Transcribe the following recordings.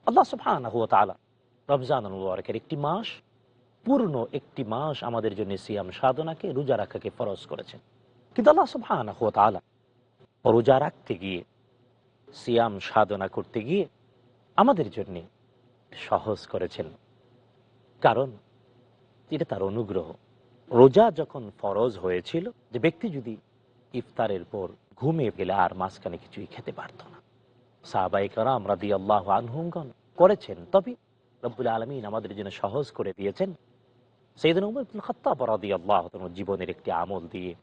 আল্লাহ সুবহানাহু ওয়া তাআলা রমজানুল মুবারকের একটি মাস, পূর্ণ একটি মাস আমাদের জন্য সিয়াম সাধনাকে, রোজা রাখাকে ফরজ করেছেন। কিন্তু আল্লাহ সুবহানাহু ওয়া তাআলা রোজা রাখতে গিয়ে, সিয়াম সাধনা করতে গিয়ে আমাদের জন্য সহজ করেছেন। কারণ এটা তার অনুগ্রহ। রোজা যখন ফরজ হয়েছিল, যে ব্যক্তি যদি ইফতারের পর ঘুমিয়ে গেলে আর মাঝখানে কিছুই খেতে পারত না, সাহাবায়ে কেরাম রাদিয়াল্লাহু আনহুমগণ করেছেন, তবে রব্বুল আলামিন আমাদের জন্য সহজ করে দিয়েছেন সাইয়েদনা উমর ইবনুল খাত্তাব রাদিয়াল্লাহু তাআলার জীবনের একটি আমল দিয়ে।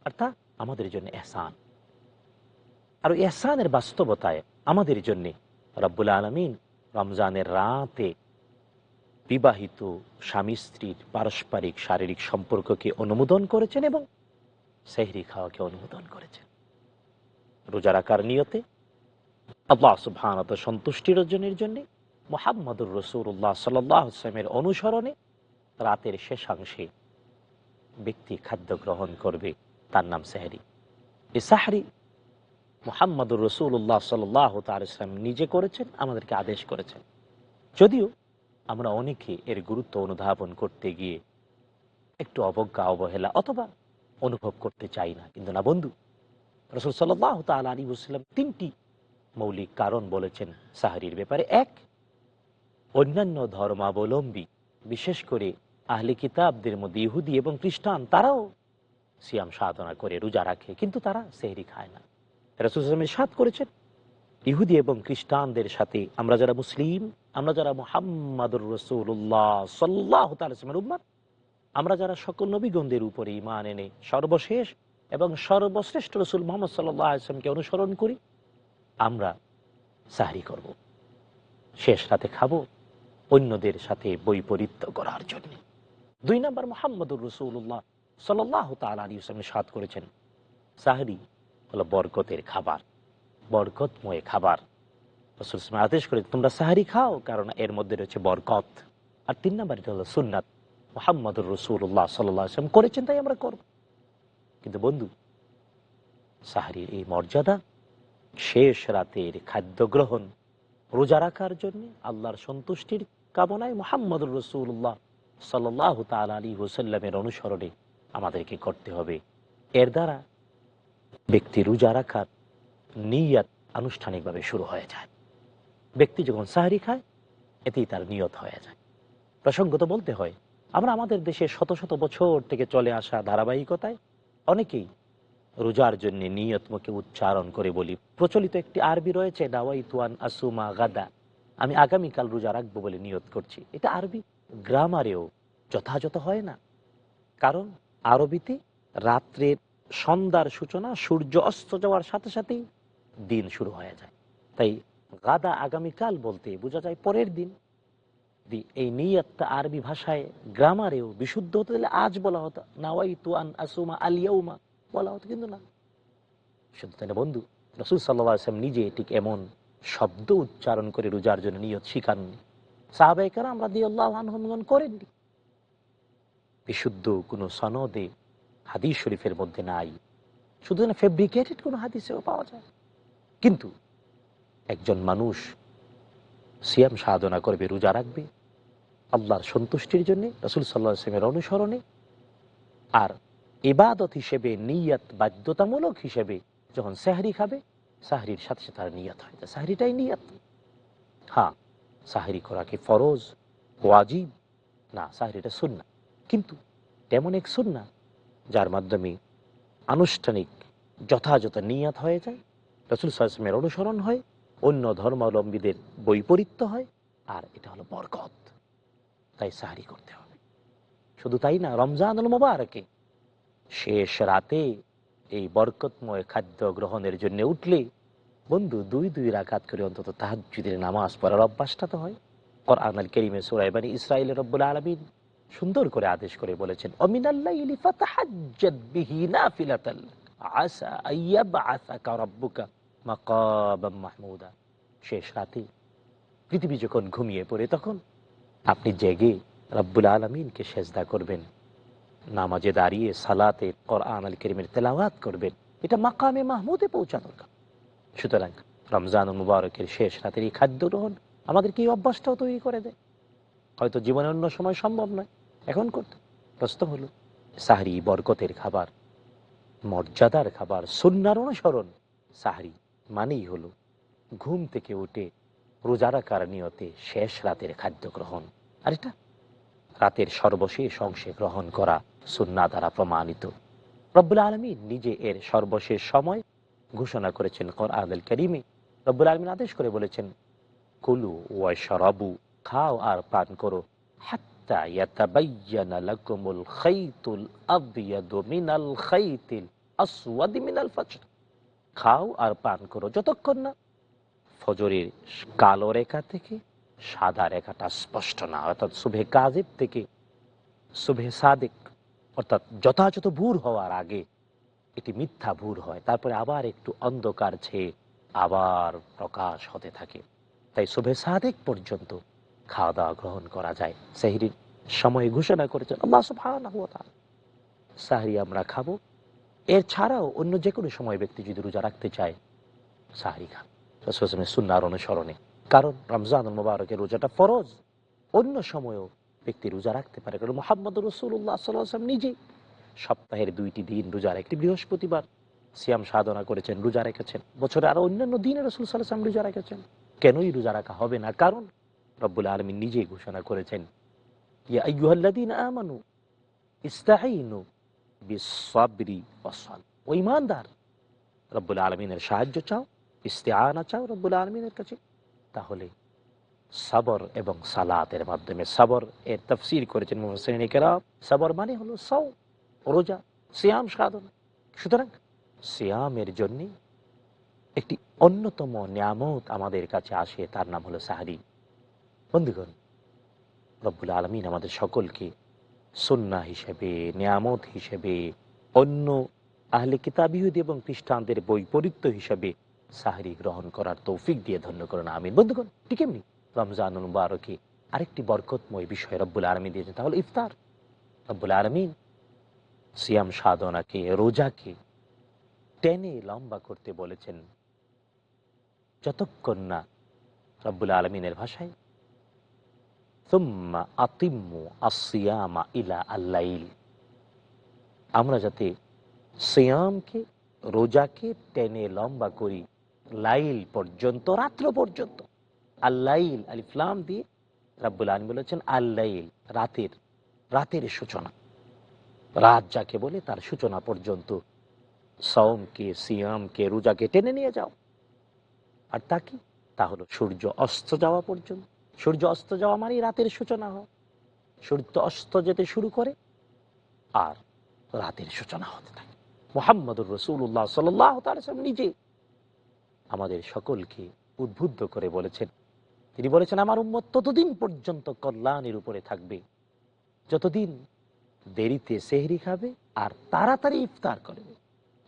অর্থাৎ আমাদের জন্য ইহসান, আর ইহসানের বাস্তবতায় আমাদের জন্য রব্বুল আলামিন রমজানের রাতে বিবাহিত স্বামী স্ত্রীর পারস্পরিক শারীরিক সম্পর্ককে অনুমোদন করেছেন এবং সেহরি খাওয়াকে অনুমোদন করেছেন। রোজা রাখার নিয়তে আল্লাহ সুবহানাহু ওয়া তাআলার সন্তুষ্টি অর্জনের জন্য, মুহাম্মদুর রাসূলুল্লাহ সাল্লাল্লাহু আলাইহি ওয়াসাল্লামের অনুসরণে রাতের শেষাংশে ব্যক্তি খাদ্য গ্রহণ করবে, তার নাম সেহরি। এই সাহরি মুহাম্মদুর রাসূলুল্লাহ সাল্লাল্লাহু তাআলা আলাইহি ওয়াসাল্লাম নিজে করেছেন, আমাদেরকে আদেশ করেছেন। যদিও আমরা অনেকে এর গুরুত্ব অনুধাবন করতে গিয়ে একটু অবজ্ঞা, অবহেলা অথবা অনুভব করতে চাই না। কিন্তু না বন্ধু, রাসূল সাল্লাল্লাহু তাআলা আলাইহি ওয়াসাল্লাম তিনটি মৌলিক কারণ বলেছেন সাহরির ব্যাপারে। এক, অন্যান্য ধর্মাবলম্বী, বিশেষ করে আহলে কিতাবদের মধ্যে ইহুদি এবং খ্রিস্টান, তারাও সিয়াম সাধনা করে রোজা রাখে, কিন্তু তারা সেহরি খায় না। রাসূল সাল্লাল্লাহু আলাইহি ওয়াসাল্লাম ইরশাদ করেছেন, ইহুদি এবং খ্রিস্টানদের সাথে আমরা যারা মুসলিম, আমরা যারা মুহাম্মাদুর রাসূলুল্লাহ সাল্লাল্লাহু তাআলা আলাইহি ওয়াসাল্লামের উম্মত, আমরা যারা সকল নবীগণদের উপরে ঈমান এনে সর্বশেষ এবং সর্বশ্রেষ্ঠ রাসূল মুহাম্মদ সাল্লাল্লাহু আলাইহি ওয়াসাল্লামকে অনুসরণ করি, আমরা সাহরি করব, শেষ রাতে খাবো, অন্যদের সাথে বৈপরীত্য করার জন্য। দুই নম্বর, মুহাম্মাদুর রাসূলুল্লাহ সাল্লাল্লাহু তাআলা আলাইহি ওয়াসাল্লাম ইরশাদ করেছেন, সাহরি হলো বরকতের খাবার, বরকতময় খাবার। রাসূল সাল্লাল্লাহু আলাইহি ওয়াসাল্লাম আদেশ করে তোমরা সাহরি খাও, কারণ এর মধ্যে রয়েছে বরকত। আর তিন নম্বর, এটা হলো সুন্নাত, মুহাম্মাদুর রাসূলুল্লাহ সাল্লাল্লাহু আলাইহি ওয়াসাল্লাম করেছেন, তাই আমরা করব। কিন্তু বন্ধু, সাহরির এই মর্যাদা, শেষ রাতের খাদ্য গ্রহণ, রোজা রাখার জন্য আল্লাহর সন্তুষ্টির কামনায় মুহাম্মাদুর রাসূলুল্লাহ সাল্লাল্লাহু তাআলা আলাইহি ওয়াসাল্লামের অনুসরণে আমাদেরকে করতে হবে। এর দ্বারা ব্যক্তি রোজা রাখার নিয়ত আনুষ্ঠানিকভাবে শুরু হয়ে যায়। ব্যক্তি যখন সাহরি খায়, এতেই তার নিয়ত হয়ে যায়। প্রসঙ্গত বলতে হয়, আমরা আমাদের দেশে শত শত বছর থেকে চলে আসা ধারাবাহিকতায় অনেকেই রোজার জন্য নিয়ত মুখে উচ্চারণ করে বলি। প্রচলিত একটি আরবি রয়েছে, নাওয়াইতু আন আসুমা গাদা, আমি আগামীকাল রোজা রাখবো বলে নিয়ত করছি। এটা আরবি গ্রামারেও যথাযথ হয় না, কারণ আরবিতে রাত্রের সন্ধ্যার সূচনা সূর্য অস্ত যাওয়ার সাথে সাথেই দিন শুরু হয়ে যায়। তাই গাদা, আগামীকাল বলতে বোঝা যায় পরের দিন। এই নিয়তটা আরবি ভাষায় গ্রামারেও বিশুদ্ধ হতে গেলে আজ বলা হতো, নাওয়াইতু আন আসুমা আল ইয়াউমা বলা হতো, কিন্তু না, শুধু তাই না বন্ধু, রাসূল সাল্লাল্লাহু আলাইহি ওয়াসাল্লাম নিজে ঠিক এমন শব্দ উচ্চারণ করে রোজার জন্য নিয়ত শিখাননি, সাহাবায়ে কেরাম রাদিয়াল্লাহু আনহুম করেননি। বিশুদ্ধ কোনো সনদে হাদিস শরীফের মধ্যে নাই, শুধু না ফেব্রিকেটেড কোনো হাদিসেও পাওয়া যায়। কিন্তু একজন মানুষ সিয়াম সাধনা করবে, রোজা রাখবে আল্লাহর সন্তুষ্টির জন্য, রাসূল সাল্লাল্লাহু আলাইহি ওয়াসাল্লামের অনুসরণে, আর ইবাদত হিসেবে, নিয়ত বাধ্যতামূলক হিসেবে যখন সেহরি খাবে, সাহরির সাথে সাথে তার নিয়ত হয়, সাহরিটাই নিয়ত। হ্যাঁ, সাহরি করা কি ফরজ, ওয়াজিব? না, সাহরিটা সুন্নাহ। কিন্তু তেমন এক সুন্নাহ যার মাধ্যমে আনুষ্ঠানিক যথাযথ নিয়ত হয়ে যায়, রাসূল সাল্লাল্লাহু আলাইহি ওয়াসাল্লামের অনুসরণ হয়, অন্য ধর্মাবলম্বীদের বৈপরীত্য হয়, আর এটা হলো বরকত। তাই সাহরি করতে হবে। শুধু তাই না, রমজানুল মুবারকে শেষ রাতে এই বরকতময় খাদ্য গ্রহণের জন্য উঠলে বন্ধু 2 রাকাত করে অন্তত তাহাজ্জুদের নামাজ পড়ার অভ্যাসটা তো হয়। কোরআন আল কারীমে সূরা বনী ইসরাঈলে রব্বুল আলামিন সুন্দর করে আদেশ করে বলেছেন, ওমিনাল লাইলি ফাতাহাজ্জাদ বিহি নাফিলাতান আসা আইয়াবআসাকা রাব্বুকা মাকাবাম মাহমুদা। শেষ রাতে পৃথিবী যখন ঘুমিয়ে পড়ে, তখন আপনি জেগে রব্বুল আলামিনকে সেজদা করবেন, নামাজে দাঁড়িয়ে সালাতে কোরআন আল কারীমের তেলাওয়াত করবেন। এটা মাকামে মাহমুদে পৌঁছানোর কাজ। সুতরাং রমজানুল মুবারকের শেষ রাতের এই খাদ্য গ্রহণ আমাদেরকে এই অভ্যাসটাও তৈরি করে দেয়। হয়তো জীবনে অন্য সময় সম্ভব নয়, এখন করতে। প্রশ্ন হলো, সাহরি বরকতের খাবার, মর্যাদার খাবার, সুন্নার অনুসরণ। সাহরি মানেই হলো ঘুম থেকে উঠে রোজা রাখার নিয়তে শেষ রাতের খাদ্য গ্রহণ। আর এটা রাতের সর্বশেষ অংশে গ্রহণ করা সুন্নাহ দ্বারা প্রমাণিত। রব্বুল আলামিন নিজে এর সর্বশেষ সময় ঘোষণা করেছেন কোরআনুল কারীমে। রব্বুল আলামিন আদেশ করে বলেছেন, কুলু ওয়াশরাবু, খাও আর পান করো, হাত্তা ইয়াতাবায়্যানা লাকুমুল খাইতুল আবয়াদু মিনাল খাইতিল আসওয়াদি মিনাল ফাজর। খাও আর পান করো যতক্ষণ না ফজরের কালো রেখা থেকে সাদা রেখাটা স্পষ্ট না, অর্থাৎ সুবহে কাযিব থেকে সুবহে সাদিক, অর্থাৎ যথাযথ ভোর হওয়ার আগে এটি মিথ্যা ভোর হয়, তারপরে আবার একটু অন্ধকার ছেয়ে আবার প্রকাশ হতে থাকে। তাই সুবহে সাদিক পর্যন্ত খাওয়া দাওয়া গ্রহণ করা যায়। সেহরির সময় ঘোষণা করেছেন আল্লাহ সুবহানাহু ওয়া তাআলা। সাহরি আমরা খাবো, এর ছাড়াও অন্য যে কোনো সময় ব্যক্তি যদি রোজা রাখতে চায় সাহরি খান রাসূল সুন্নাহর অনুসরণে। কারণ রমজানুল মুবারকের রোজাটা ফরজ, অন্য সময়েও ব্যক্তি রোজা রাখতে পারে। কারণ মুহাম্মদুর রাসূলুল্লাহ সাল্লাল্লাহু আলাইহি ওয়াসাল্লাম নিজে সপ্তাহের 2টি দিন রোজা রেখে বৃহস্পতিবার সিয়াম সাধনা করেছেন, রোজা রেখেছেন। বছরে আরো অন্যান্য দিনে রাসূল সাল্লাল্লাহু আলাইহি ওয়াসাল্লাম রোজা রেখেছেন। কেনই রোজা রাখা হবে না? কারণ রব্বুল আলামিন নিজেই ঘোষণা করেছেন, ইয়া আইয়ুহাল্লাযীনা আমানু ইসতাঈনু বিস-সাবরি ওয়াস-সালাহ। ও ঈমানদার, রব্বুল আলামিনের সাহায্য চাও, ইস্তিআনা চাও রব্বুল আলামিনের কাছে, তাহলে সবর এবং সালাতের মাধ্যমে। সবর এর তাফসীর করেছেন মুফাসসিরিনে কেরাম, সবর মানে হলো সাওম, রোজা, সিয়াম সাধনা। সুতরাং সিয়ামের জন্য একটি অন্যতম নিয়ামত আমাদের কাছে আসে, তার নাম হলো সাহরি। বন্ধুগণ, রব্বুল আলামিন আমাদের সকলকে সুন্নাহ হিসেবে, নিয়ামত হিসেবে, অন্য আহলে কিতাব ইহুদি এবং খ্রিস্টানদের বৈপরীত্য হিসেবে সাহরি গ্রহণ করার তৌফিক দিয়ে ধন্য করেন, আমিন। বন্ধুগণ, ঠিক এমনি রমজানুল মুবারকে আরেকটি বরকতময় বিষয় রব্বুল আলামিন দিয়েছেন, তা হলো ইফতার। রব্বুল আলামিন সিয়াম সাধনাকে, রোজাকে টেনে লম্বা করতে বলেছেন যতক্ষণ না, রব্বুল আলামিনের ভাষায়, সুম্মা আতিম্মু আস-সিয়ামা ইলা আল-লাইল, আমরা যাতে সিয়ামকে, রোজাকে টেনে লম্বা করি লাইল পর্যন্ত, রাত্র পর্যন্ত। আল-লাইল আলিফ লাম দিয়ে রব্বুল আলামিন বলেছেন আল-লাইল, রাতের, রাতের সূচনা, রাত যাকে বলে তার সূচনা পর্যন্ত সাওমকে, সিয়ামকে, রোজাকে টেনে নিয়ে যাও। আর তা কি? তা হলো সূর্য অস্ত যাওয়া পর্যন্ত। সূর্য অস্ত যাওয়া মানে রাতের সূচনা হয়। সূর্য অস্ত যেতে শুরু করে আর রাতের সূচনা হতে থাকে। মুহাম্মদুর রাসূলুল্লাহ সাল্লাল্লাহু আলাইহি ওয়াসাল্লাম নিজে আমাদের সকলকে উদ্বুদ্ধ করে বলেছেন, তিনি বলেছেন, আমার উম্মত ততদিন পর্যন্ত কল্যাণের উপরে থাকবে যতদিন দেরিতে সেহরি খাবে আর তাড়াতাড়ি ইফতার করবে।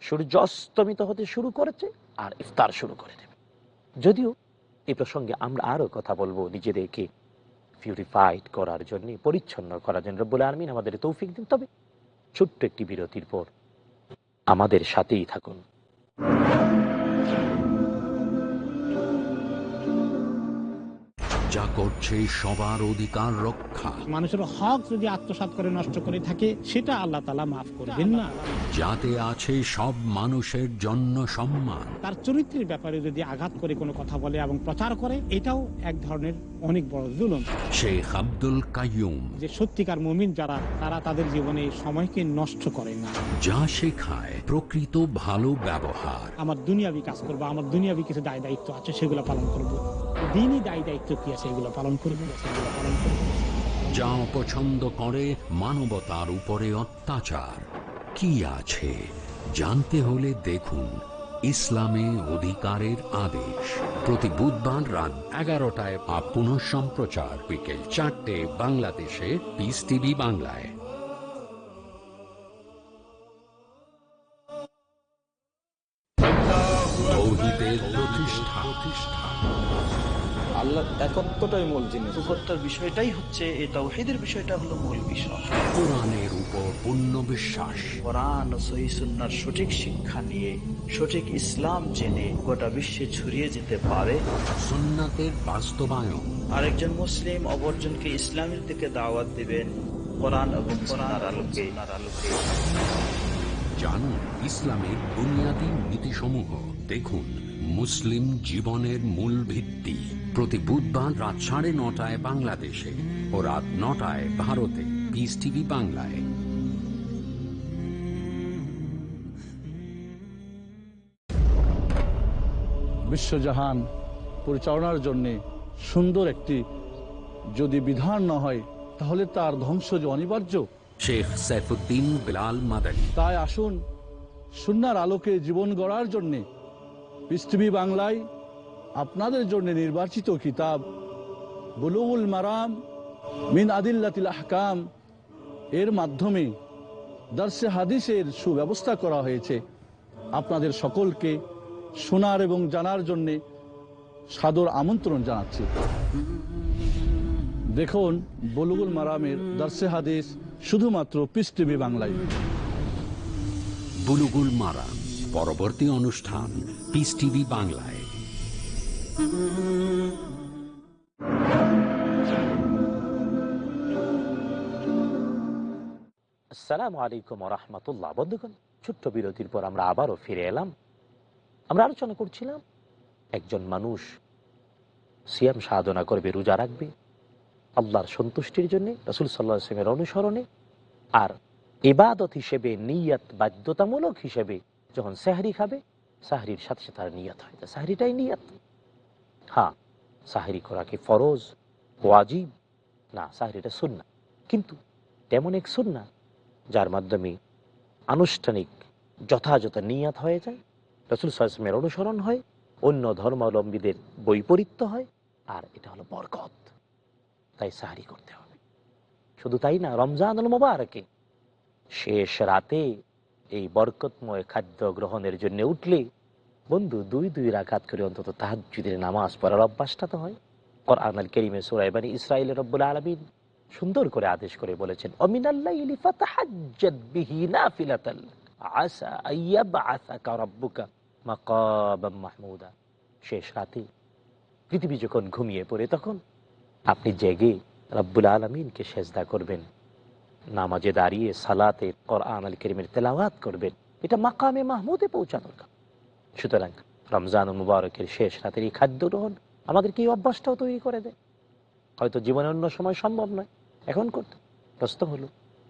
সূর্য অস্তমিত হতে শুরু করেছে আর ইফতার শুরু করে দেবে। যদিও এই প্রসঙ্গে আমরা আরো কথা বলবো, নিজেদেরকে পিউরিফাইড করার জন্য, পরিচ্ছন্ন করার জন্য রব্বুল আলামিন আমাদের তৌফিক দিন। তবে ছোট্ট একটি বিরতির পর আমাদের সাথেই থাকুন। যা করছে সবার অধিকার রক্ষা, মানুষের হক যদি আত্মসাৎ করে নষ্ট করে থাকে, সেটা আল্লাহ তাআলা মাফ করবেন না। যাতে আছে সব মানুষের জন্য সম্মান। তার চরিত্রের ব্যাপারে যদি আঘাত করে কোনো কথা বলে এবং প্রচার করে, এটাও এক ধরনের অনেক বড় জুলুম। শেখ আব্দুল কাইয়ুম। যে সত্যিকার মুমিন যারা, তারা তাদের জীবনে সময়কে নষ্ট করে না। যা শেখায় প্রকৃত ভালো ব্যবহার। আমার দুনিয়াবি কাজ করবো, আমার দুনিয়াবি কিছু দায় দায়িত্ব আছে, সেগুলো পালন করবো। দিনই দায় দায়িত্ব কি আছে, এগুলো পালন করবো, সেগুলো পালন করবো। যা অপছন্দ করে মানবতার উপরে অত্যাচার কি আছে জানতে হলে দেখুন ইসলামে অধিকারের আদেশ, প্রতি বুধবার রাত 11টায়, পুনঃ সম্প্রচার বিকেল 4টে বাংলাদেশে পিস টিভি বাংলায়। তৌহিদের প্রতিষ্ঠা। আল্লাহ এক তত্ত্বটাই মূল জিনিস। উপত্যার বিষয়টাই হচ্ছে, এই তাওহীদের বিষয়টা হলো মূল বিষয়। কোরআনের উপর পূর্ণ বিশ্বাস। কোরআন ও সহিহ সুন্নাহর সঠিক শিক্ষা নিয়ে, সঠিক ইসলাম জেনে গোটা বিশ্বে ছড়িয়ে যেতে পারে। সুন্নাতের বাস্তবায়ন। আরেকজন মুসলিম অপরজনকে ইসলামের দিকে দাওয়াত দিবেন কোরআন এবং সুন্নাহর আলোকে। জানুন ইসলামের বুনিয়াদী নীতিসমূহ। দেখুন মুসলিম জীবনের মূল ভিত্তি, প্রতি বুধবার রাত 9:30 বাংলাদেশে ও রাত 9টায় ভারতে, পিস টিভি বাংলায়। বিশ্বজাহান পরিচালনার জন্য সুন্দর একটি যদি বিধান না হয়, তাহলে তার ধ্বংস যে অনিবার্য। শেখ সাইফুদ্দিন বিলাল মাদানী। তাই আসুন সুন্নাহর আলোকে জীবন গড়ার জন্যে পিস টিভি বাংলায় আপনাদের জন্য নির্বাচিত কিতাব বুলুগুল মারাম মিন আদিল্লাতিল আহকাম এর মাধ্যমে দারসে হাদিসের সুব্যবস্থা করা হয়েছে। আপনাদের সকলকে শোনার এবং জানার জন্যে সাদর আমন্ত্রণ জানাচ্ছি। দেখুন বুলুগুল মারামের দারসে হাদিস শুধুমাত্র পিস টিভি বাংলায়। বুলুগুল মারাম পরবর্তী অনুষ্ঠান পিস টিভি বাংলায়। আসসালামু আলাইকুম ওয়া রাহমাতুল্লাহ। বন্ধুগণ, ছোট্ট বিরতির পর আমরা আবারও ফিরে এলাম। আমরা আলোচনা করছিলাম একজন মানুষ সিয়াম সাধনা করবে, রোজা রাখবে আল্লাহর সন্তুষ্টির জন্য, রাসূল সাল্লাল্লাহু আলাইহি ওয়াসাল্লামের অনুসরণে, আর ইবাদত হিসেবে, নিয়ত বাধ্যতামূলক হিসেবে যখন সেহরি খাবে, সাহরির সাথে সাথে আর নিয়ত হয়, সাহরিটাই নিয়ত। হ্যাঁ, সাহরি করা কি ফরজ, ওয়াজিব? না, সাহরিটা সুন্নাহ, কিন্তু তেমন এক সুন্নাহ যার মাধ্যমে আনুষ্ঠানিক যথাযথ নিয়াত হয়ে যায়, রাসূল সাল্লাল্লাহু আলাইহি ওয়াসাল্লামের অনুসরণ হয়, অন্য ধর্মাবলম্বীদের বৈপরীত্য হয়, আর এটা হলো বরকত। তাই সাহরি করতে হবে। শুধু তাই না, রমজানুল মুবারকে শেষ রাতে এই বরকতময় খাদ্য গ্রহণের জন্য উঠলে বন্ধু 2 রাকাত করে অন্তত তাহাজ্জুদের নামাজ পড়ার অভ্যাসটা তো হয়। কোরআন আল কারীমে সূরা বনী ইসরাঈলে রব্বুল আলামিন সুন্দর করে আদেশ করে বলেছেন, অমিনাল লাইলি ফাতাহাজ্জাদ বিহি নাফিলাতান আসা আইয়াবআসাকা রাব্বুকা মাকাবাম মাহমুদা। শেষ রাতে পৃথিবী যখন ঘুমিয়ে পড়ে, তখন আপনি জেগে রব্বুল আলামিনকে সেজদা করবেন, নামাজে দাঁড়িয়ে সালাতে কোরআন আল কারীমের তেলাওয়াত করবেন। এটা মাকামে মাহমুদে পৌঁছানোর কাজ। সুতরাং রমজানুল মুবারকের শেষ রাতের এই খাদ্য গ্রহণ আমাদেরকে এই অভ্যাসটাও তৈরি করে দেয়। হয়তো জীবনে অন্য সময় সম্ভব নয়, এখন করতে। প্রশ্ন হলো,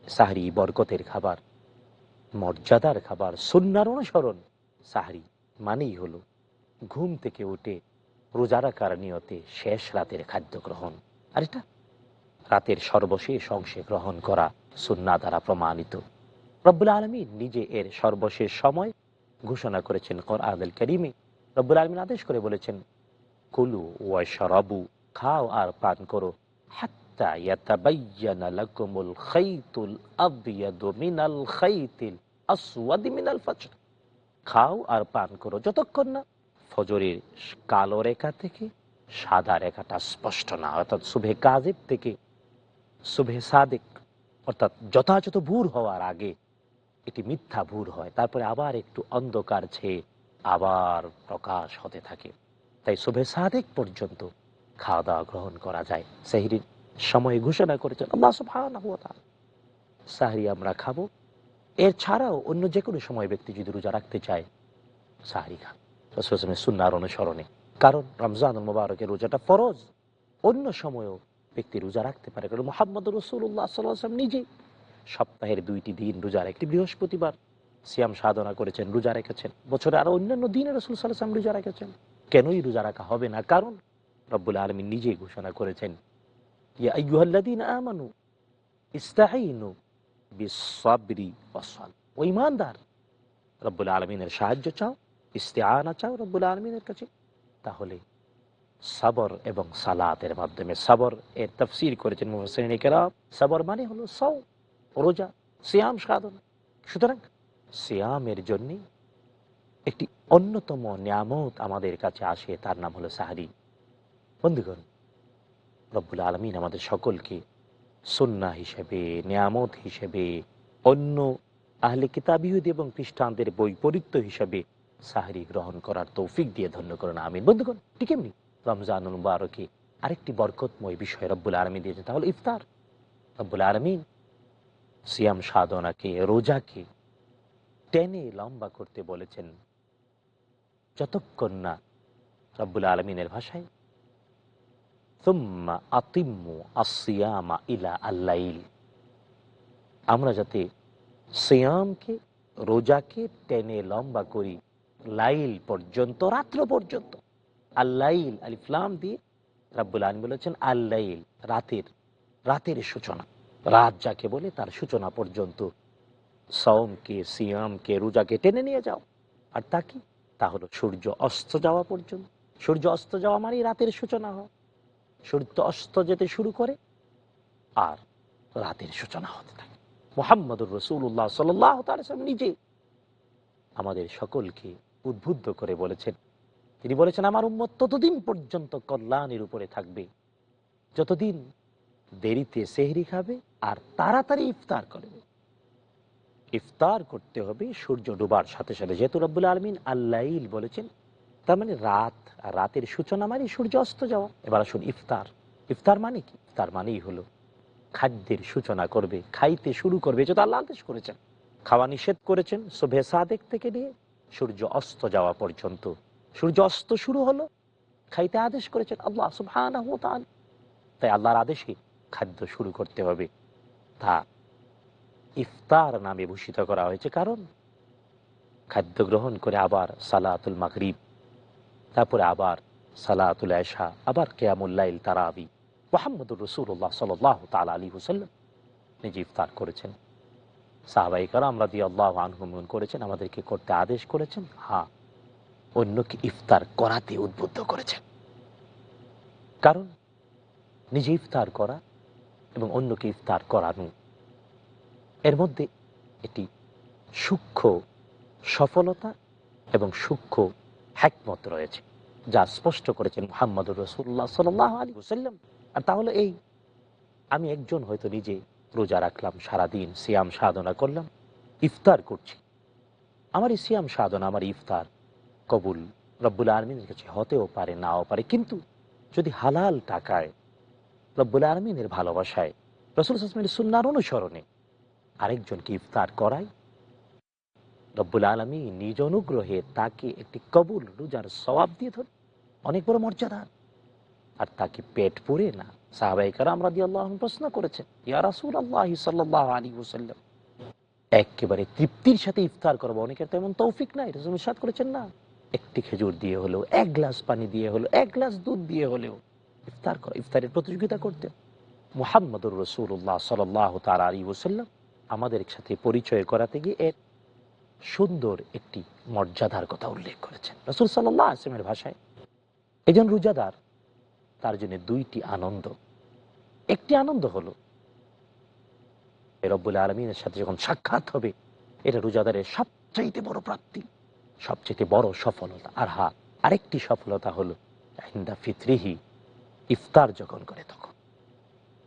সাহরি বরকতের খাবার, মর্যাদার খাবার, সুন্নাহর অনুসরণ। সাহরি মানেই হলো ঘুম থেকে উঠে রোজা রাখার নিয়তে শেষ রাতের খাদ্য গ্রহণ, আর এটা রাতের সর্বশেষ অংশে গ্রহণ করা সুন্নাহ দ্বারা প্রমাণিত। রব্বুল আলামিন নিজে এর সর্বশেষ সময় ঘোষণা করেছেন কোরআনুল কারীমে। রব্বুল আলামিন আদেশ করে বলেছেন, কুলু ওয়াশরাবু, খাও আর পান করো, হাত্তা ইয়াতাবায়্যানা লাকুমুল খাইতুল আবয়াদু মিনাল খাইতিল আসওয়াদি মিনাল ফজর। খাও আর পান করো যতক্ষণ না ফজরের কালো রেখা থেকে সাদা রেখাটা স্পষ্ট না, অর্থাৎ সুবহে কাযিব থেকে সুবহে সাদিক, অর্থাৎ যথাযথ ভোর হওয়ার আগে এটি মিথ্যা ভোর হয়, তারপরে আবার একটু অন্ধকার ছেয়ে আবার প্রকাশ হতে থাকে। তাই সুবহে সাদিক পর্যন্ত খাওয়া দাওয়া গ্রহণ করা যায়। সেহরির সময় ঘোষণা করেছেন আল্লাহ সুবহানাহু ওয়া তাআলা। সাহরি আমরা খাবো, এর ছাড়াও অন্য যে কোনো সময় ব্যক্তি যদি রোজা রাখতে চায়, সাহরি খান রাসূল সাল্লাল্লাহু আলাইহি ওয়াসাল্লামের সুন্নাহর অনুসরণে। কারণ রমজানুল মুবারকের রোজাটা ফরজ, অন্য সময়েও ব্যক্তি রোজা রাখতে পারে। কারণ মুহাম্মদুর রাসূলুল্লাহ সাল্লাল্লাহু আলাইহি ওয়াসাল্লাম নিজে সপ্তাহের 2টি দিন রোজা, একটি বৃহস্পতিবার সিয়াম সাধনা করেছেন, রোজা রেখেছেন। বছরে আরো অন্যান্য দিনে রাসূল সাল্লাল্লাহু আলাইহি ওয়াসাল্লাম রোজা রেখেছেন। কেনই রোজা রাখা হবে না? কারণ রব্বুল আলামিন নিজেই ঘোষণা করেছেন, ইয়া আইয়ুহাল্লাযীনা আমানু ইসতাঈনু বিস-সাবরি ওয়াস-সালাহ। ও ঈমানদার, রব্বুল আলামিনের সাহায্য চাও, ইস্তিআনা চাও রব্বুল আলামিনের কাছে, তাহলে সবর এবং সালাতের মাধ্যমে। সবর এর তাফসীর করেছেন মুফাসসিরিনে কেরাম, সবর মানে হলো সাওম, রোজা, সিয়াম সাধনা। সুতরাং সিয়ামের জন্য একটি অন্যতম নিয়ামত আমাদের কাছে আসে, তার নাম হলো সাহরি। বন্ধুগণ, রব্বুল আলামিন আমাদের সকলকে সুন্নাহ হিসেবে, নিয়ামত হিসেবে, অন্য আহলে কিতাব ইহুদি এবং খ্রিস্টানদের বৈপরীত্য হিসেবে সাহরি গ্রহণ করার তৌফিক দিয়ে ধন্য করেন, আমিন। বন্ধুগণ, ঠিক এমনি রমজানুল মুবারকে আরেকটি বরকতময় বিষয় রব্বুল আলামিন দিয়েছেন, তা হলো ইফতার। রব্বুল আলামিন সিয়াম সাধনাকে, রোজাকে টেনে লম্বা করতে বলেছেন যতক্ষণ না, রব্বুল আলামিনের ভাষায়, সুম্মা আতিম্মু আস-সিয়ামা ইলা আল-লাইল, আমরা যাতে সিয়ামকে, রোজাকে টেনে লম্বা করি লাইল পর্যন্ত, রাত্র পর্যন্ত। আল-লাইল আলিফ লাম দিয়ে রব্বুল আলামিন বলেছেন আল-লাইল, রাতের সূচনা, রাত যাকে বলে তার সূচনা পর্যন্ত সওমকে, সিয়ামকে, রোজাকে টেনে নিয়ে যাও। আর তা কি? তা হলো সূর্য অস্ত যাওয়া পর্যন্ত। সূর্য অস্ত যাওয়া মানে রাতের সূচনা হয়। সূর্য অস্ত যেতে শুরু করে আর রাতের সূচনা হতে থাকে। মুহাম্মদুর রাসূলুল্লাহ সাল্লাল্লাহু তাআলা সাল্লাম নিজে আমাদের সকলকে উদ্বুদ্ধ করে বলেছেন, তিনি বলেছেন, আমার উম্মত ততদিন পর্যন্ত কল্যাণের উপরে থাকবে যতদিন দেরিতে সেহরি খাবে আর তাড়াতাড়ি ইফতার করবে। ইফতার করতে হবে সূর্য ডোবার সাথে সাথে, যেহেতু রব্বুল আলামিন আল-লাইল বলেছেন, তার মানে রাত, আর রাতের সূচনা মানে সূর্য অস্ত যাওয়া। এবার আসুন ইফতার। ইফতার মানে কি? ইফতার মানেই হলো খাদ্যের সূচনা করবে, খাইতে শুরু করবে, যেটা আল্লাহ আদেশ করেছেন। খাওয়া নিষেধ করেছেন সুবহে সাদেক থেকে নিয়ে সূর্য অস্ত যাওয়া পর্যন্ত। সূর্য অস্ত শুরু হলো, খাইতে আদেশ করেছেন আল্লাহ সুবহানাহু ওয়া তাআলা। তাই আল্লাহর আদেশে খাদ্য শুরু করতে হবে। তা ইফতার নামে ভূষিত করা হয়েছে, কারণ খাদ্য গ্রহণ করে আবার সালাতুল মাগরিব, তারপরে আবার সালাতুল ইশা, আবার কিয়ামুল লাইল, তারাবি। মুহাম্মদুর রাসূলুল্লাহ সাল্লাল্লাহু তাআলা আলাইহি ওয়াসাল্লাম নিজে ইফতার করেছেন, সাহাবায়ে কেরাম রাদিয়াল্লাহু আনহুম করেছেন, আমাদেরকে করতে আদেশ করেছেন, হ্যাঁ, অন্যকে ইফতার করাতে উদ্বুদ্ধ করেছেন। কারণ নিজে ইফতার করা এবং অন্যকে ইফতার করানো, এর মধ্যে এটি সূক্ষ্ম সফলতা এবং সূক্ষ্ম হিকমত রয়েছে, যা স্পষ্ট করেছেন মুহাম্মদুর রাসূলুল্লাহ সাল্লাল্লাহু আলাইহি ওয়াসাল্লাম। আর তাহলে এই, আমি একজন হয়তো নিজে রোজা রাখলাম, সারাদিন সিয়াম সাধনা করলাম, ইফতার করছি, আমার এই সিয়াম সাধনা, আমার ইফতার কবুল রব্বুল আলামিনের কাছে হতেও পারে, নাও পারে। কিন্তু যদি হালাল টাকায়, রব্বুল আলামিনের ভালোবাসায়, রাসূল সাল্লাল্লাহু আলাইহি ওয়াসাল্লামের সুন্নাহর অনুসরণে আরেকজনকে ইফতার করাই, রব্বুল আলামিন নিজ অনুগ্রহে তাকে একটি কবুল রোজার সওয়াব দিয়ে ধরে, অনেক বড় মর্যাদা। আর তাকে পেট পুরে না। সাহাবায়ে কেরাম রাদিয়াল্লাহু আনহুম প্রশ্ন করেছেন, ইয়া রাসূলুল্লাহ সাল্লাল্লাহু আলাইহি ওয়াসাল্লাম, একেবারে তৃপ্তির সাথে ইফতার করবো, অনেকের তো এমন তৌফিক নাই। রাসূল ইরশাদ করেছেন, না, একটি খেজুর দিয়ে হলেও, এক গ্লাস পানি দিয়ে হলেও, এক গ্লাস দুধ দিয়ে হলেও ইফতার করা, ইফতারের প্রতিযোগিতা করতে। মুহাম্মদুর রাসূলুল্লাহ সাল্লাল্লাহু তাআলা আলাইহি ওয়াসাল্লাম আমাদের সাথে পরিচয় করাতে গিয়ে এর সুন্দর একটি মর্যাদার কথা উল্লেখ করেছেন। রাসূল সাল্লাল্লাহু আলাইহি ওয়াসাল্লামের ভাষায়, একজন রোজাদার, তার জন্য দুইটি আনন্দ। একটি আনন্দ হলো রব্বুল আলামিনের সাথে যখন সাক্ষাৎ হবে, এটা রোজাদারের সবচাইতে বড় প্রাপ্তি, সবচেয়ে বড় সফলতা। আর হ্যাঁ, আরেকটি সফলতা হলো ইনদা ফিতরিহি, ইফতার যখন করে তখন।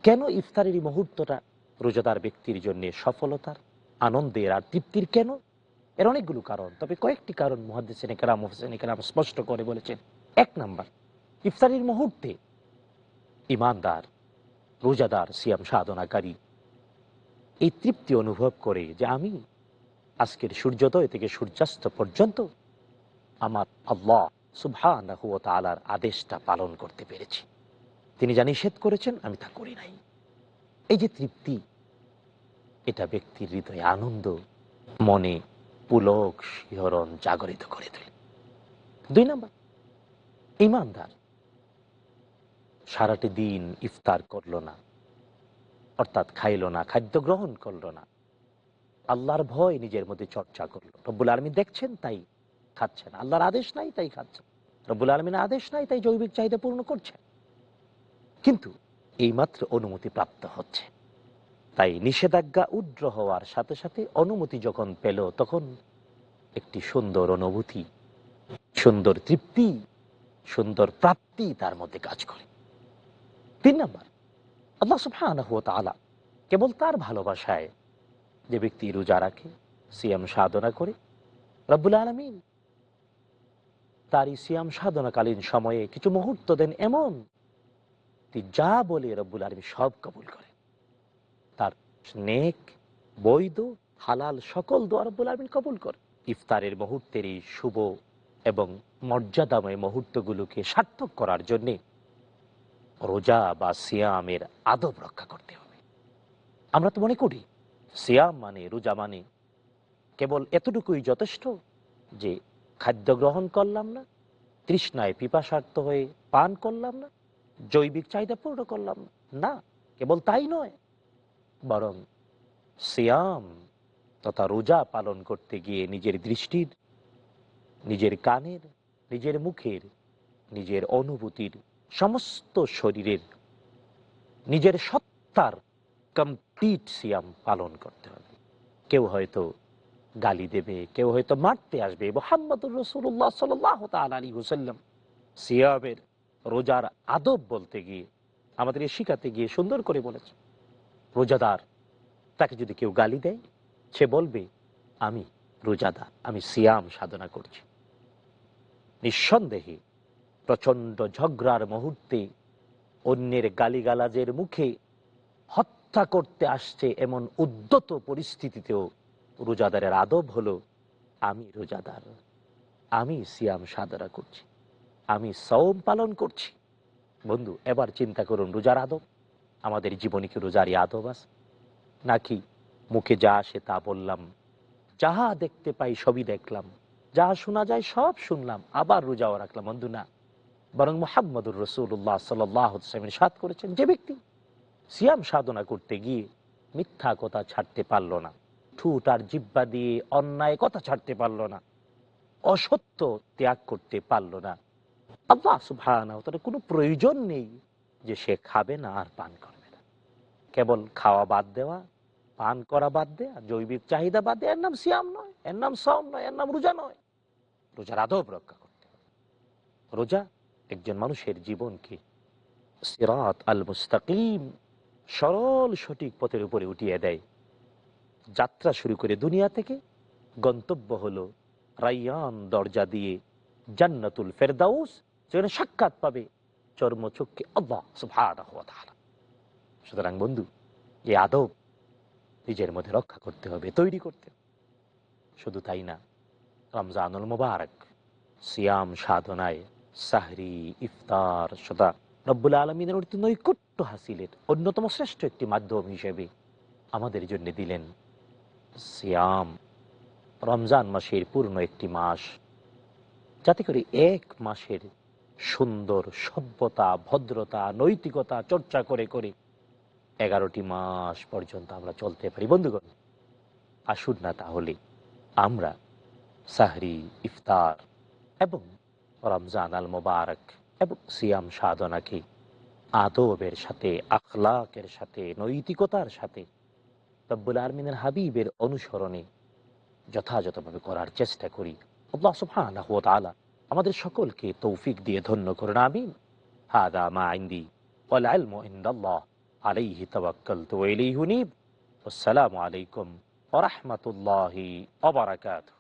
কেন ইফতারের এই মুহূর্তটা রোজাদার ব্যক্তির জন্য সফলতার, আনন্দের আর তৃপ্তির? কেন? এর অনেকগুলো কারণ, তবে কয়েকটি কারণ মুহাদ্দিসিনে কেরাম, মুফাসসিরিনে কেরাম স্পষ্ট করে বলেছেন। এক নাম্বার, ইফতারের মুহূর্তে ঈমানদার, রোজাদার, সিয়াম সাধনাকারী এই তৃপ্তি অনুভব করে যে আমি আজকের সূর্যোদয় থেকে সূর্যাস্ত পর্যন্ত আমার আল্লাহ সুবহানাহু ওয়া তাআলার আদেশটা পালন করতে পেরেছি, তিনি যা নিষেধ করেছেন আমি তা করি নাই। এই যে তৃপ্তি, এটা ব্যক্তির হৃদয়ে আনন্দ, মনে পুলক শিহরণ জাগরিত করে তোলে। দুই নাম্বার, ঈমানদার সারাটি দিন ইফতার করলো না, অর্থাৎ খাইলো না, খাদ্য গ্রহণ করলো না, আল্লাহর ভয় নিজের মধ্যে চর্চা করলো। রব্বুল আলামিন দেখছেন তাই খাচ্ছেন, আল্লাহর আদেশ নাই তাই খাচ্ছেন, রব্বুল আলামিনের আদেশ নাই তাই জৈবিক চাহিদা পূর্ণ করছেন, কিন্তু এইমাত্র অনুমতি প্রাপ্ত হচ্ছে। তাই নিষেধাজ্ঞা উড্র হওয়ার সাথে সাথে অনুমতি যখন পেল, তখন একটি সুন্দর অনুভূতি, সুন্দর তৃপ্তি, সুন্দর প্রাপ্তি তার মধ্যে কাজ করে। 3 নাম্বার, আল্লাহ সুবহানাহু ওয়া তাআলা কেবল তার ভালোবাসায় যে ব্যক্তি রোজা রাখে, সিয়াম সাধনা করে, রব্বুল আলামিন তার এই সিয়াম সাধনাকালীন সময়ে কিছু মুহূর্ত দেন এমন, যা বলে রব্বুল আলামিন সব কবুল করে। তার নেক, বৈধ, হালাল সকল দোয়া রব্বুল আলামিন কবুল করে। ইফতারের মুহূর্তের এই শুভ এবং মর্যাদাময় মুহূর্তগুলোকে সার্থক করার জন্যে রোজা বা সিয়ামের আদব রক্ষা করতে হবে। আমরা তো মনে করি সিয়াম মানে, রোজা মানে কেবল এতটুকুই যথেষ্ট যে খাদ্য গ্রহণ করলাম না, তৃষ্ণায় পিপাসার্ত হয়ে পান করলাম না, জৈবিক চাহিদা পূর্ণ করলাম না, কেবল তাই নয়, বরং সিয়াম তথা রোজা পালন করতে গিয়ে নিজের দৃষ্টির, নিজের কানের, নিজের মুখের, নিজের অনুভূতির, সমস্ত শরীরের, নিজের সত্তার কমপ্লিট সিয়াম পালন করতে হবে। কেউ হয়তো গালি দেবে, কেউ হয়তো মারতে আসবে। মুহাম্মদুর রাসূলুল্লাহ সাল্লাল্লাহু তাআলা আলাইহি ওয়াসাল্লাম সিয়ামের, রোজার আদব বলতে গিয়ে, আমাদের শিখাতে গিয়ে সুন্দর করে বলেছে, রোজাদার তাকে যদি কেউ গালি দেয়, সে বলবে আমি রোজাদার, আমি সিয়াম সাধনা করছি। নিঃসন্দেহে প্রচন্ড ঝগড়ার মুহূর্তে অন্যের গালিগালাজের মুখে হত্যা করতে আসছে এমন উদ্যত পরিস্থিতিতেও রোজাদারের আদব হলো আমি রোজাদার, আমি সিয়াম সাধনা করছি, আমি সওম পালন করছি। বন্ধু, এবার চিন্তা করুন, রোজার আদব আমাদের জীবনে কি রোজারই আদব আছে? নাকি মুখে যা আসে তা বললাম, যাহা দেখতে পাই সবই দেখলাম, যাহা শোনা যায় সব শুনলাম, আবার রোজাও রাখলাম? বন্ধু না, বরং মুহাম্মদুর রাসূলুল্লাহ সাল্লাল্লাহু আলাইহি ওয়াসাল্লাম ইরশাদ করেছেন, যে ব্যক্তি সিয়াম সাধনা করতে গিয়ে মিথ্যা কথা ছাড়তে পারল না, ঠোঁট আর জিহ্বা দিয়ে অন্যায় কথা ছাড়তে পারল না, অসত্য ত্যাগ করতে পারল না, আল্লাহ সুবহানাহু ওয়া তাআলা কোনো প্রয়োজন নেই যে সে খাবে না আর পান করবে না। কেবল খাওয়া বাদ দেওয়া, পান করা বাদ দেওয়া, জৈবিক চাহিদা বাদ দেওয়া, এর নাম সিয়াম নয়, এর নাম সাওম নয়, এর নাম রোজা নয়। রোজার আদব রক্ষা করতে হবে। রোজা একজন মানুষের জীবনকে সিরাত আল মুস্তাকিম, সরল সঠিক পথের উপরে উঠিয়ে দেয়। যাত্রা শুরু করে দুনিয়া থেকে, গন্তব্য হলো রাইয়ান দরজা দিয়ে জান্নাতুল ফেরদাউস, যেখানে সাক্ষাৎ পাবে চর্মচক্ষে আল্লাহ সুবহানাহু ওয়া তাআলা। সুতরাং বন্ধু, এই আদব নিজের মধ্যে রক্ষা করতে হবে, তৈরি করতে হবে। শুধু তাই না, রমজানুল মুবারক সিয়াম সাধনায়, সাহরি, ইফতার সদা রব্বুল আলামিনের অতি নৈকট্য হাসিলের অন্যতম শ্রেষ্ঠ একটি মাধ্যম হিসেবে আমাদের জন্য দিলেন সিয়াম, রমজান মাসের পূর্ণ একটি মাস, যাতে করে এক মাসের সুন্দর সভ্যতা, ভদ্রতা, নৈতিকতা চর্চা করে করে 11টি মাস পর্যন্ত আমরা চলতে পারি। বন্ধুগণ, আসুন না তাহলে আমরা সাহরি, ইফতার এবং রমজান আল মুবারক এবং সিয়াম সাধনাকে আদবের সাথে, আখলাকের সাথে, নৈতিকতার সাথে, রব্বুল আলামিনের হাবিবের অনুসরণে যথাযথভাবে করার চেষ্টা করি। আল্লাহ সুবহানাহু ওয়া তাআলা আমাদের সকলকে তৌফিক দিয়ে ধন্য করুন, আমিন। হাদা মা ইনদি ওয়াল ইলমু ইনদাল্লাহ, আলাইহি তাওয়াক্কালতু ওয়া ইলাইহি উনীব। আসসালামু আলাইকুম ওয়া রাহমাতুল্লাহি ওয়া বারাকাতুহু।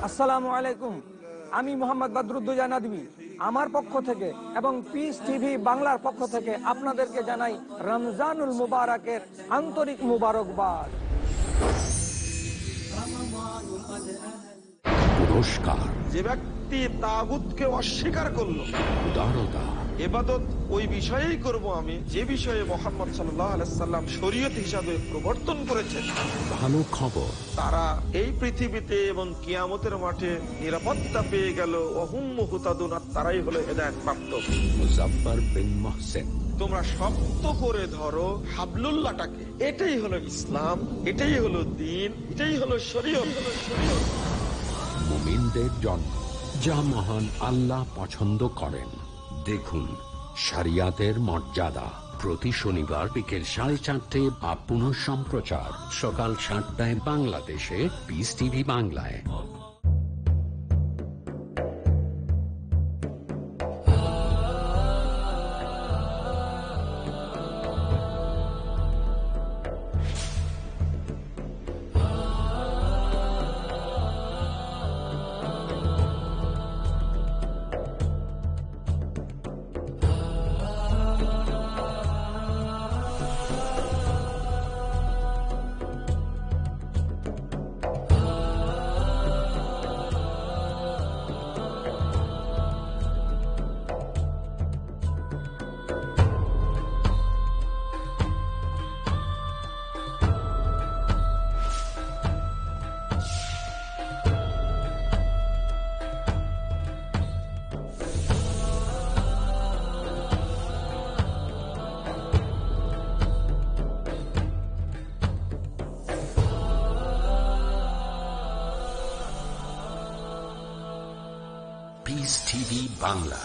আসসালামু আলাইকুম, আমি মোহাম্মদ বদরুদ্দোজা নদভী, আমার পক্ষ থেকে এবং পিস টিভি বাংলার পক্ষ থেকে আপনাদেরকে জানাই রমজানুল মুবারকের আন্তরিক মুবারকবাদ। পুরস্কার, যে ব্যক্তি তাগুতকে অস্বীকার করলো, উদারতা, ইবাদত ওই বিষয়েই করব আমি যে বিষয়ে মুহাম্মদ সাল্লাল্লাহু আলাইহি সাল্লাম শরীয়ত হিসাবে প্রবর্তন করেছেন। ভালো খবর, তারা এই পৃথিবীতে এবং কিয়ামতের মাঠে নিরাপত্তা পেয়ে গেল। ওহুম মুহতাদুন, তারাই হলো হেদায়েত প্রাপ্ত। মুজাফফর বিন মুহসিন। তোমরা শক্ত করে ধরো হাবলুল্লাহটাকে, এটাই হলো ইসলাম, এটাই হলো দ্বীন, এটাই হলো শরীয়ত। মুমিনদের জন্য যা মহান আল্লাহ পছন্দ করেন। দেখুন শরিয়াতের মর্যাদা, প্রতি শনিবার বিকেল 4:30 বা পুনঃ সম্প্রচার সকাল 7টায় বাংলাদেশে পিস টিভি বাংলায়। পিস টিভি বাংলা,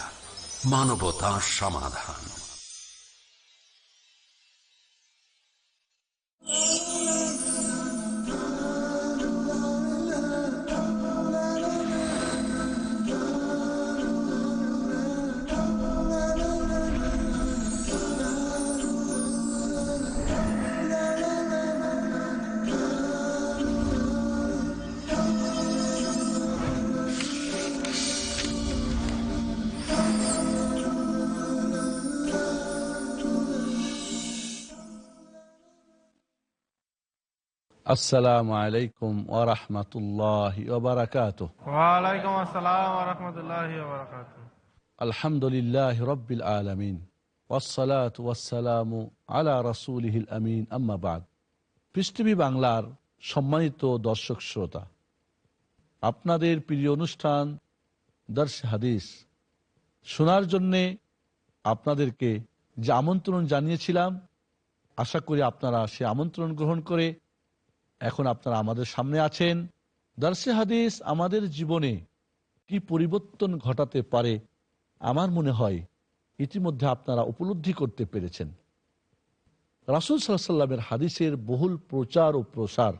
মানবতার সমাধান। আসসালামু আলাইকুম ওয়া রাহমাতুল্লাহি ওয়া বারাকাতুহু। ওয়া আলাইকুম আসসালাম ওয়া রাহমাতুল্লাহি ওয়া বারাকাতুহু। আলহামদুলিল্লাহি রাব্বিল আলামিন ওয়াসসালাতু ওয়াসসালামু আলা রাসূলিহিল আমিন, আম্মা বাদ। পিস টিভি বাংলার সম্মানিত দর্শক শ্রোতা, আপনাদের প্রিয় অনুষ্ঠান দর্শ হাদিস শোনার জন্যে আপনাদেরকে যে আমন্ত্রণ জানিয়েছিলাম, আশা করি আপনারা সে আমন্ত্রণ গ্রহণ করে এখন আপনারা আমাদের সামনে আছেন। দর্শে হাদিস আমাদের জীবনে কি পরিবর্তন ঘটাতে পারে আমার মনে হয় ইতিমধ্যে আপনারা উপলব্ধি করতে পেরেছেন। রাসূল সাল্লাল্লাহু আলাইহি ওয়াসাল্লামের হাদিসের বহুল প্রচার ও প্রসার,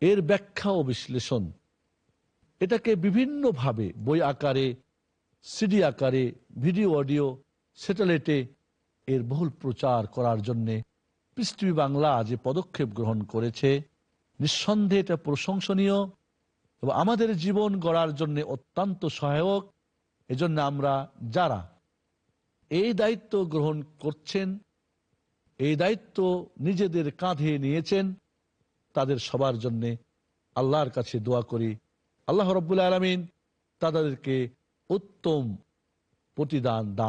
এর ব্যাখ্যা ও বিশ্লেষণ, এটাকে বিভিন্নভাবে বই আকারে, সিডি আকারে, ভিডিও অডিও, স্যাটেলাইটে এর বহুল প্রচার করার জন্যে পিস টিভি বাংলা যে পদক্ষেপ গ্রহণ করেছে, নিঃসন্দেহে এটা প্রশংসনীয় এবং আমাদের জীবন গড়ার জন্য অত্যন্ত সহায়ক। এজন্য আমরা যারা এই দায়িত্ব গ্রহণ করছেন, এই দায়িত্ব নিজেদের কাঁধে নিয়েছেন, তাদের সবার জন্য আল্লাহর কাছে দোয়া করি আল্লাহ রাব্বুল আলামিন তাদেরকে উত্তম প্রতিদান দান